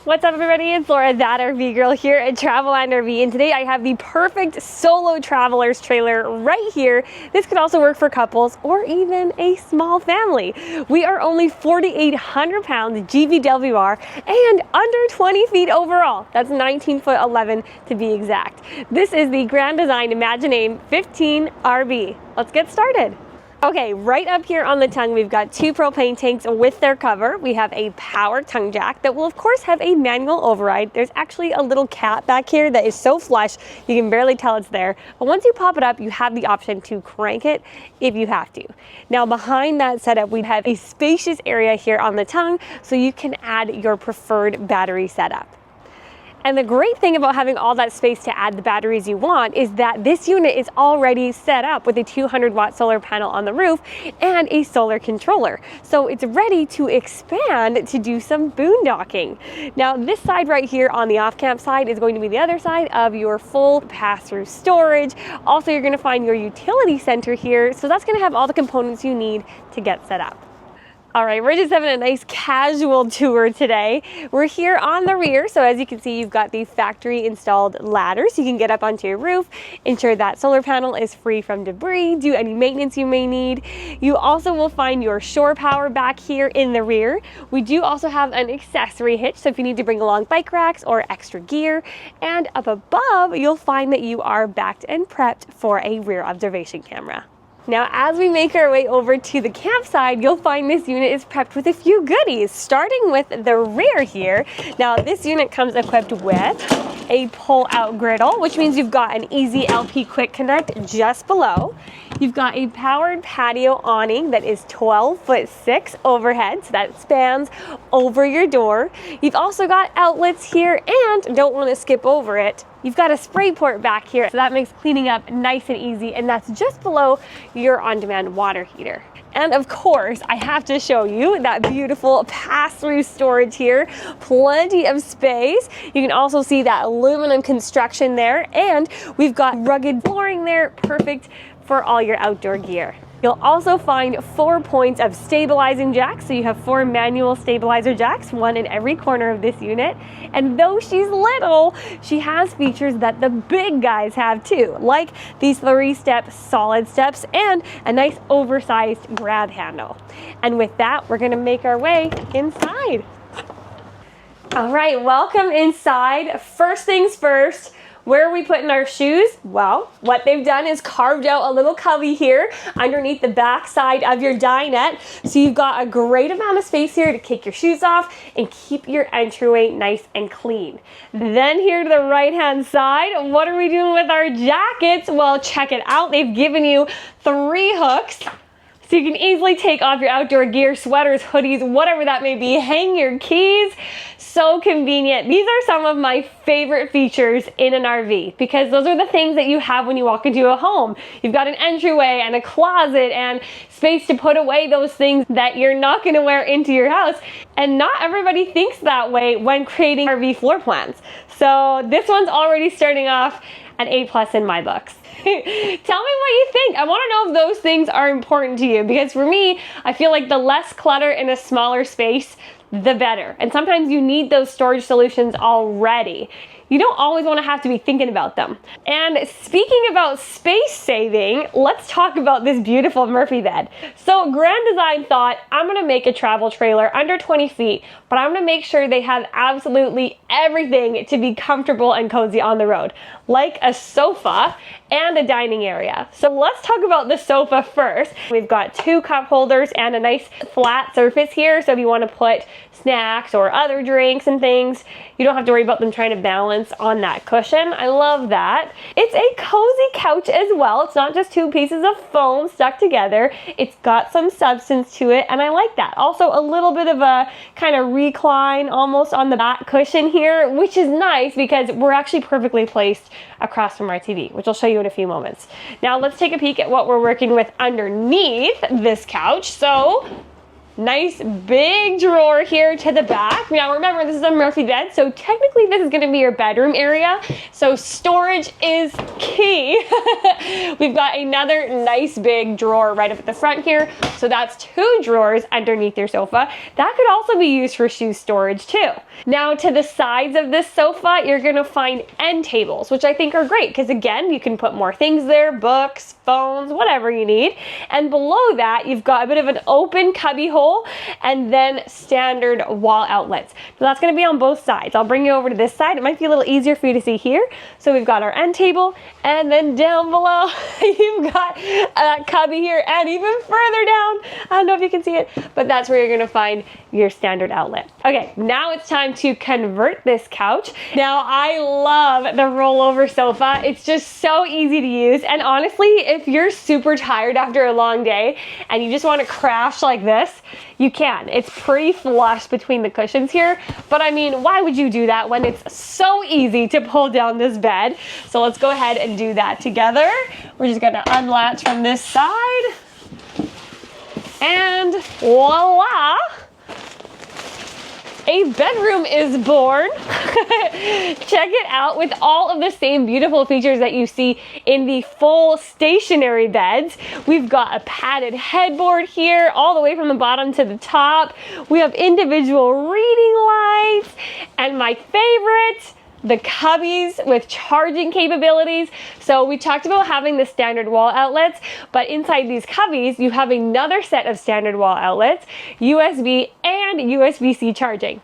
What's up everybody, it's Laura, THATRVGIRL here at Travelland RV, and today I have the perfect solo traveler's trailer right here. This could also work for couples or even a small family. We are only 4,800 pounds GVWR and under 20 feet overall. That's 19 foot 11 to be exact. This is the Grand Design Imaginame 15 RV. Let's get started. Okay, right up here on the tongue, we've got two propane tanks with their cover. We have a power tongue jack that will of course have a manual override. There's actually a little cap back here that is so flush you can barely tell it's there. But once you pop it up, you have the option to crank it if you have to. Now behind that setup, we have a spacious area here on the tongue so you can add your preferred battery setup. And the great thing about having all that space to add the batteries you want is that this unit is already set up with a 200-watt solar panel on the roof and a solar controller. So it's ready to expand to do some boondocking. Now this side right here on the off-camp side is going to be the other side of your full pass-through storage. Also, you're going to find your utility center here. So that's going to have all the components you need to get set up. All right, we're just having a nice casual tour today. We're here on the rear, so as you can see, you've got the factory installed ladders. You can get up onto your roof, ensure that solar panel is free from debris, do any maintenance you may need. You also will find your shore power back here in the rear. We do also have an accessory hitch, so if you need to bring along bike racks or extra gear. And up above, you'll find that you are backed and prepped for a rear observation camera. Now, as we make our way over to the campsite, you'll find this unit is prepped with a few goodies, starting with the rear here. Now, this unit comes equipped with a pull-out griddle, which means you've got an easy LP quick connect just below. You've got a powered patio awning that is 12'6" overhead, so that spans over your door. You've also got outlets here, and don't want to skip over it, you've got a spray port back here, so that makes cleaning up nice and easy, and that's just below your on-demand water heater. And of course, I have to show you that beautiful pass-through storage here. Plenty of space. You can also see that aluminum construction there, and we've got rugged flooring there, perfect for all your outdoor gear. You'll also find 4 points of stabilizing jacks, so you have 4 manual stabilizer jacks, one in every corner of this unit. And though she's little, she has features that the big guys have too, like these 3-step solid steps and a nice oversized grab handle. And with that, we're gonna make our way inside. All right, welcome inside. First things first, where are we putting our shoes? Well, what they've done is carved out a little cubby here underneath the back side of your dinette. So you've got a great amount of space here to kick your shoes off and keep your entryway nice and clean. Then here to the right-hand side, what are we doing with our jackets? Well, check it out. They've given you 3 hooks, so you can easily take off your outdoor gear, sweaters, hoodies, whatever that may be, hang your keys. So convenient. These are some of my favorite features in an RV because those are the things that you have when you walk into a home. You've got an entryway and a closet and space to put away those things that you're not going to wear into your house. And not everybody thinks that way when creating RV floor plans. So this one's already starting off an A+ in my books. Tell me what you think. I want to know if those things are important to you, because for me, I feel like the less clutter in a smaller space, the better. And sometimes you need those storage solutions already. You don't always want to have to be thinking about them. And speaking about space saving, let's talk about this beautiful Murphy bed. So Grand Design thought, I'm going to make a travel trailer under 20 feet, but I'm going to make sure they have absolutely everything to be comfortable and cozy on the road, like a sofa and a dining area. So let's talk about the sofa first. We've got 2 cup holders and a nice flat surface here. So if you want to put snacks or other drinks and things, you don't have to worry about them trying to balance on that cushion. I love that. It's a cozy couch as well. It's not just 2 pieces of foam stuck together. It's got some substance to it, and I like that. Also a little bit of a kind of recline almost on the back cushion here, which is nice because we're actually perfectly placed across from our TV, which I'll show you in a few moments. Now let's take a peek at what we're working with underneath this couch. So Nice big drawer here to the back. Now remember, this is a Murphy bed, so technically this is gonna be your bedroom area. So storage is key. We've got another nice big drawer right up at the front here. So that's 2 drawers underneath your sofa. That could also be used for shoe storage too. Now to the sides of this sofa, you're gonna find end tables, which I think are great because again, you can put more things there, books, phones, whatever you need. And below that, you've got a bit of an open cubby hole and then standard wall outlets. So that's gonna be on both sides. I'll bring you over to this side. It might be a little easier for you to see here. So we've got our end table and then down below, you've got that cubby here and even further down. I don't know if you can see it, but that's where you're gonna find your standard outlet. Okay, now it's time to convert this couch. Now I love the rollover sofa. It's just so easy to use. And honestly, if you're super tired after a long day and you just want to crash like this, you can. It's pretty flush between the cushions here. But I mean, why would you do that when it's so easy to pull down this bed? So let's go ahead and do that together. We're just gonna unlatch from this side. And voila! A bedroom is born. Check it out with all of the same beautiful features that you see in the full stationary beds. We've got a padded headboard here all the way from the bottom to the top. We have individual reading lights and my favorite, the cubbies with charging capabilities. So we talked about having the standard wall outlets, but inside these cubbies, you have another set of standard wall outlets, USB and USB-C charging.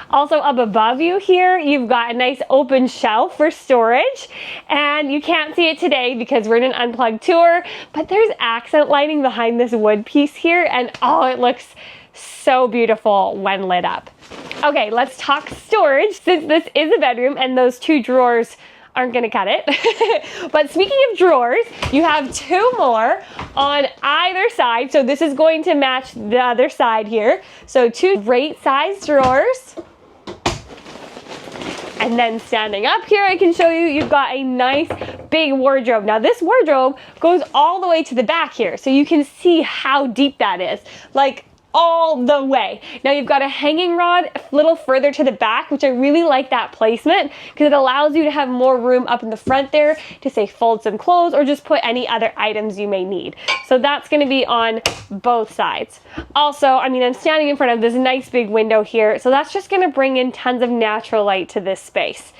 Also up above you here, you've got a nice open shelf for storage, and you can't see it today because we're in an unplugged tour, but there's accent lighting behind this wood piece here, and oh, it looks so beautiful when lit up. Okay, let's talk storage since this is a bedroom and those 2 drawers aren't gonna cut it. But speaking of drawers, you have 2 more on either side. So this is going to match the other side here. So 2 great size drawers. And then standing up here, I can show you, you've got a nice big wardrobe. Now this wardrobe goes all the way to the back here. So you can see how deep that is. Like, all the way. Now you've got a hanging rod a little further to the back, which I really like that placement because it allows you to have more room up in the front there to say fold some clothes or just put any other items you may need. So that's going to be on both sides. Also, I mean, I'm standing in front of this nice big window here, so that's just going to bring in tons of natural light to this space.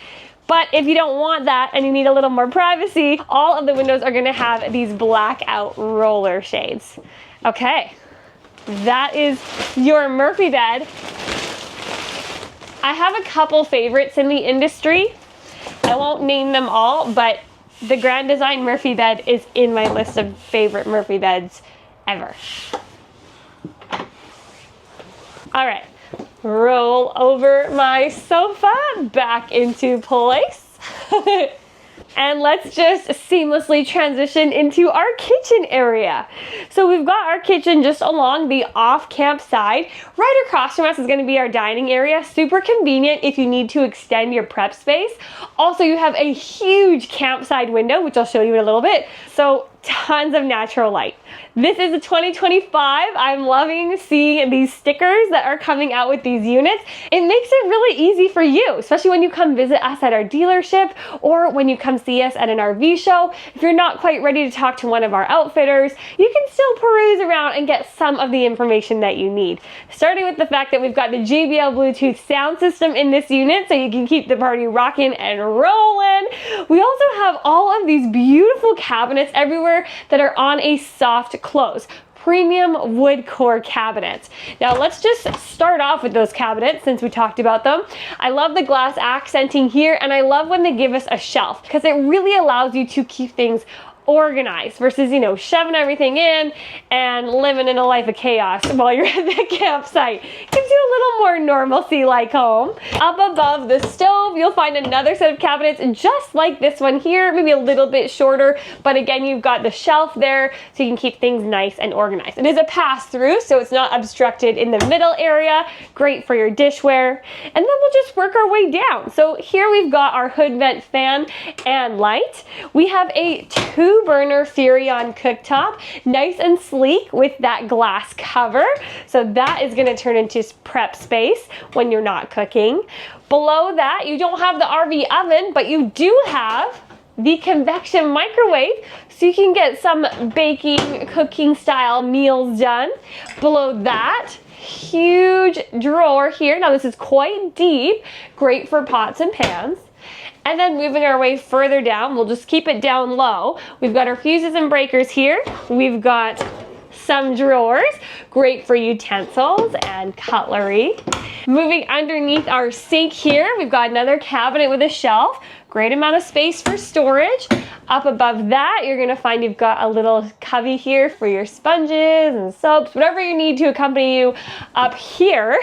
But if you don't want that and you need a little more privacy, all of the windows are going to have these blackout roller shades. Okay. That is your Murphy bed. I have a couple favorites in the industry. I won't name them all, but the Grand Design Murphy bed is in my list of favorite Murphy beds ever. All right, roll over my sofa back into place. And let's just seamlessly transition into our kitchen area. So we've got our kitchen just along the off-camp side. Right across from us is going to be our dining area. Super convenient if you need to extend your prep space. Also, you have a huge campside window, which I'll show you in a little bit. So tons of natural light. This is a 2025. I'm loving seeing these stickers that are coming out with these units. It makes it really easy for you, especially when you come visit us at our dealership or when you come see us at an RV show. If you're not quite ready to talk to one of our outfitters, you can still peruse around and get some of the information that you need. Starting with the fact that we've got the JBL Bluetooth sound system in this unit so you can keep the party rocking and rolling. We also have all of these beautiful cabinets everywhere that are on a soft close. Premium wood core cabinets. Now let's just start off with those cabinets since we talked about them. I love the glass accenting here, and I love when they give us a shelf because it really allows you to keep things organized versus, you know, shoving everything in and living in a life of chaos while you're at the campsite. Gives you a little more normalcy like home. Up above the stove, you'll find another set of cabinets just like this one here, maybe a little bit shorter, but again, you've got the shelf there so you can keep things nice and organized. It is a pass-through, so it's not obstructed in the middle area. Great for your dishware. And then we'll just work our way down. So here we've got our hood vent fan and light. We have a 2 2-burner Furrion cooktop, nice and sleek with that glass cover. So that is going to turn into prep space when you're not cooking. Below that, you don't have the RV oven, but you do have the convection microwave, so you can get some baking, cooking style meals done. Below that, huge drawer here. Now this is quite deep, great for pots and pans. And then moving our way further down, we'll just keep it down low. We've got our fuses and breakers here. We've got some drawers, great for utensils and cutlery. Moving underneath our sink here, we've got another cabinet with a shelf. Great amount of space for storage. Up above that, you're gonna find you've got a little cubby here for your sponges and soaps, whatever you need to accompany you up here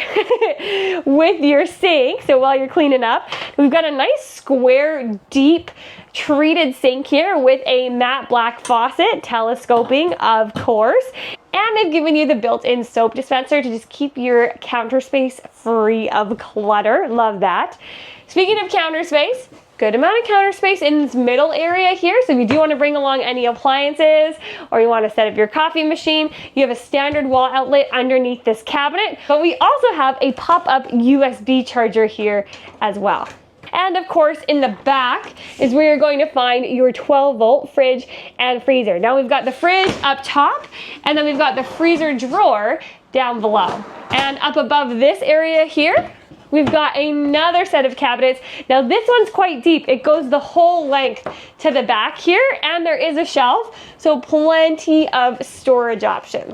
with your sink. So while you're cleaning up, we've got a nice square, deep, treated sink here with a matte black faucet, telescoping, of course. And they've given you the built-in soap dispenser to just keep your counter space free of clutter. Love that. Speaking of counter space, good amount of counter space in this middle area here. So if you do want to bring along any appliances or you want to set up your coffee machine, you have a standard wall outlet underneath this cabinet. But we also have a pop-up USB charger here as well. And of course, in the back is where you're going to find your 12-volt fridge and freezer. Now we've got the fridge up top, and then we've got the freezer drawer down below. And up above this area here, we've got another set of cabinets. Now this one's quite deep. It goes the whole length to the back here, and there is a shelf, so plenty of storage options.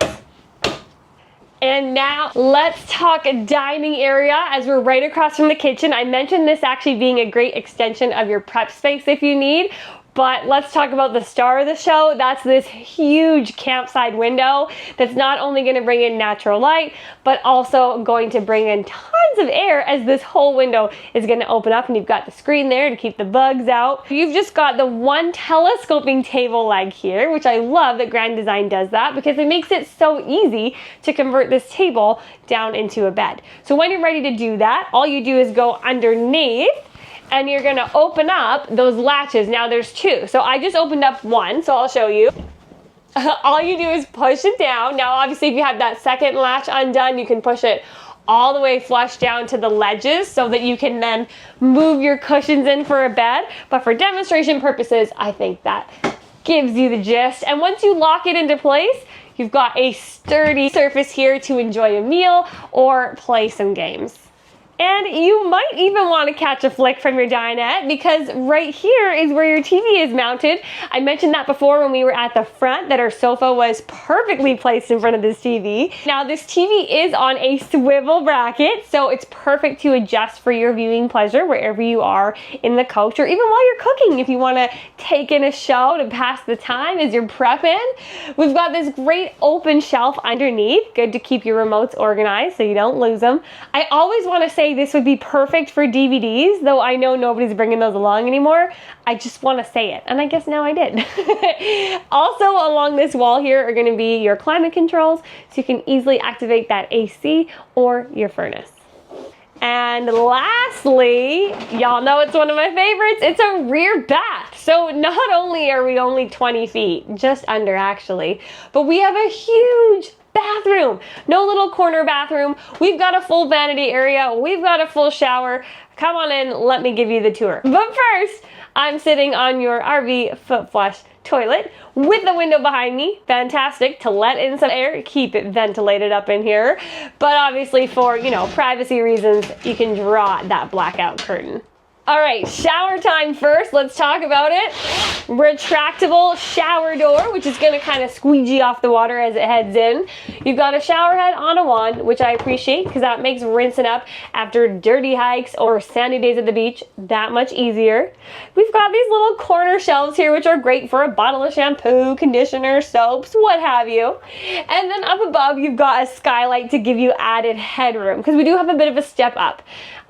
And now let's talk dining area, as we're right across from the kitchen. I mentioned this actually being a great extension of your prep space if you need. But let's talk about the star of the show. That's this huge campside window that's not only going to bring in natural light, but also going to bring in tons of air as this whole window is going to open up, and you've got the screen there to keep the bugs out. You've just got the one telescoping table leg here, which I love that Grand Design does that because it makes it so easy to convert this table down into a bed. So when you're ready to do that, all you do is go underneath, and you're gonna open up those latches. Now there's two, so I just opened up one, so I'll show you. All you do is push it down. Now obviously if you have that second latch undone, you can push it all the way flush down to the ledges so that you can then move your cushions in for a bed. But for demonstration purposes, I think that gives you the gist. And once you lock it into place, you've got a sturdy surface here to enjoy a meal or play some games. And you might even want to catch a flick from your dinette, because right here is where your TV is mounted. I mentioned that before when we were at the front, that our sofa was perfectly placed in front of this TV. Now this TV is on a swivel bracket, so it's perfect to adjust for your viewing pleasure wherever you are in the coach, or even while you're cooking if you want to take in a show to pass the time as you're prepping. We've got this great open shelf underneath, good to keep your remotes organized so you don't lose them. I always want to say this would be perfect for DVDs, though I know nobody's bringing those along anymore. I just want to say it, and I guess now I did. Also along this wall here are going to be your climate controls, so you can easily activate that AC or your furnace. And lastly, y'all know it's one of my favorites, it's a rear bath. So not only are we only 20 feet, just under actually, but we have a huge bathroom. No little corner bathroom. We've got a full vanity area. We've got a full shower. Come on in, let me give you the tour. But first, I'm sitting on your RV foot flush toilet with the window behind me. Fantastic to let in some air, keep it ventilated up in here. But obviously for, privacy reasons, you can draw that blackout curtain. All right, shower time first. Let's talk about it. Retractable shower door, which is gonna kind of squeegee off the water as it heads in. You've got a shower head on a wand, which I appreciate because that makes rinsing up after dirty hikes or sandy days at the beach that much easier. We've got these little corner shelves here, which are great for a bottle of shampoo, conditioner, soaps, what have you. And then up above, you've got a skylight to give you added headroom because we do have a bit of a step up.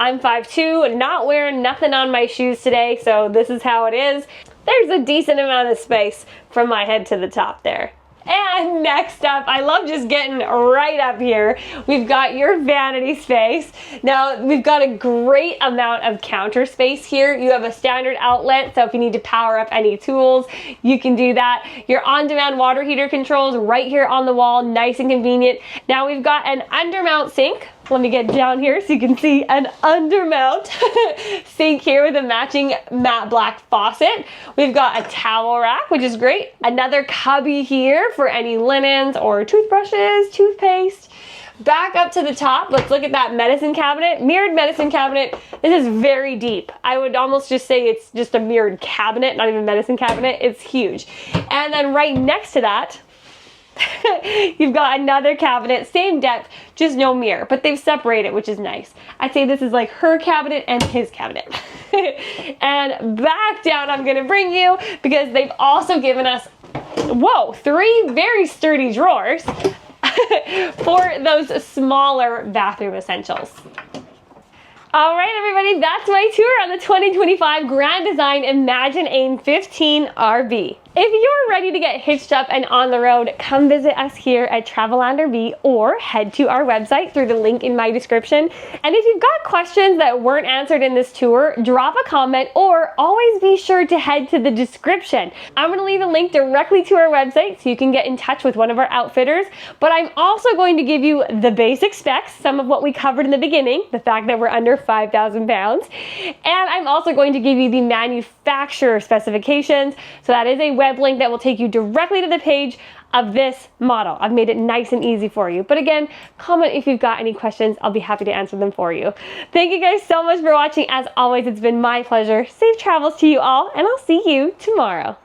I'm 5'2", not wearing nothing on my shoes today, so this is how it is. There's a decent amount of space from my head to the top there. And next up, I love just getting right up here. We've got your vanity space. Now, we've got a great amount of counter space here. You have a standard outlet, so if you need to power up any tools, you can do that. Your on-demand water heater controls right here on the wall, nice and convenient. Now we've got an undermount sink. Let me get down here so you can see an undermount sink here with a matching matte black faucet. We've got a towel rack, which is great. Another cubby here for any linens or toothbrushes, toothpaste. Back up to the top, let's look at that medicine cabinet, mirrored medicine cabinet. This is very deep. I would almost just say it's just a mirrored cabinet, not even medicine cabinet. It's huge. And then right next to that, you've got another cabinet, same depth, just no mirror, but they've separated, which is nice. I'd say this is like her cabinet and his cabinet. And back down I'm gonna bring you because they've also given us, whoa, 3 very sturdy drawers for those smaller bathroom essentials. All right, everybody, that's my tour on the 2025 Grand Design Imagine AIM 15 RV. If you're ready to get hitched up and on the road, come visit us here at Travelland RV or head to our website through the link in my description. And if you've got questions that weren't answered in this tour, drop a comment or always be sure to head to the description. I'm going to leave a link directly to our website so you can get in touch with one of our outfitters. But I'm also going to give you the basic specs, some of what we covered in the beginning, the fact that we're under 5,000 pounds. And I'm also going to give you the manufacturer specifications. So that is a web link that will take you directly to the page of this model. I've made it nice and easy for you. But again, comment if you've got any questions. I'll be happy to answer them for you. Thank you guys so much for watching. As always, it's been my pleasure. Safe travels to you all, and I'll see you tomorrow.